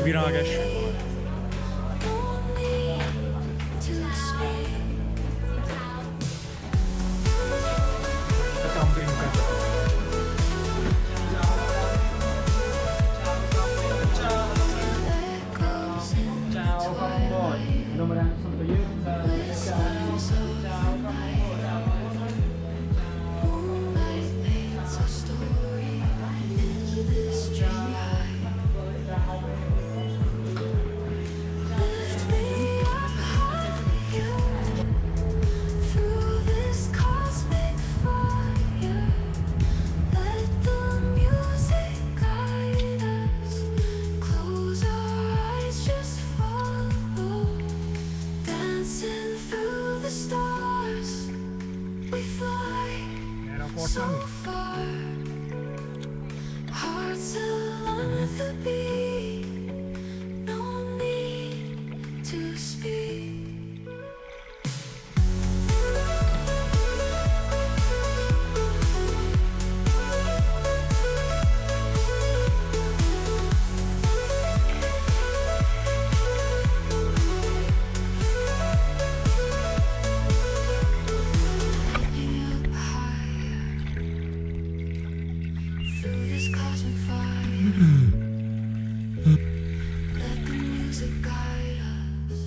virāges. So far, hearts alone with the beat, no need to speak. Let the music guide us.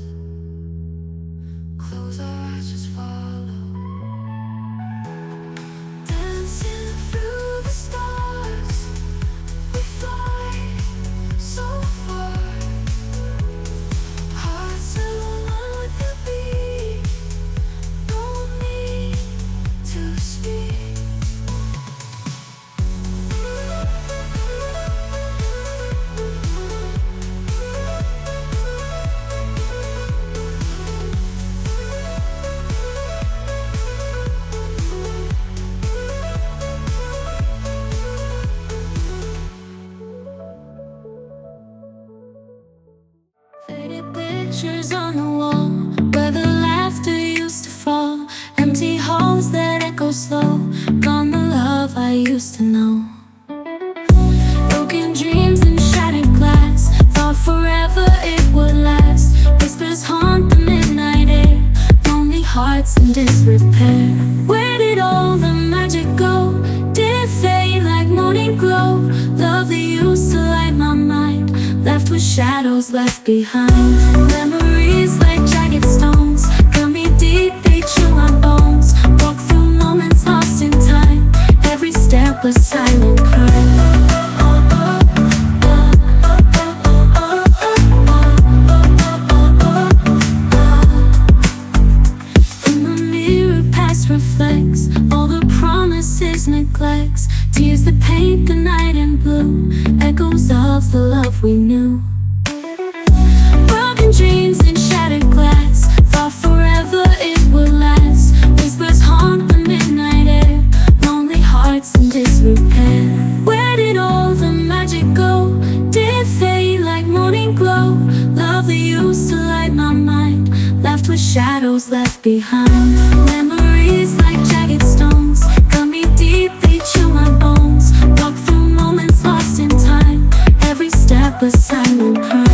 Close our eyes, just follow. Dancing through the stars, we fly so far. Hearts alone with the beat, no need to speak. Faded pictures on the wall, where the laughter used to fall. Empty halls that echo slow, gone the love I used to know. Broken dreams and shattered glass, thought forever it would last. Whispers haunt the midnight air, lonely hearts in disrepair. Where did all the magic go? Did it fade like morning glow? Love that used to light my mind, left with shadows left behind. Memories like jagged stones, cut me deep, they chill my bones. Walk through moments lost in time, every step a silent cry. In the mirror past reflects all the promises, neglects, tears that paint the night in blue, echoes of the love we knew. Broken dreams and shattered glass, thought forever it would last. Whispers haunt the midnight air, lonely hearts in disrepair. Where did all the magic go? Did it fade like morning glow? Love that used to light my mind, left with shadows left behind. Memories like jagged stones, cut me deep, they chill my bones. Walk through moments lost in time, every step a silent cry.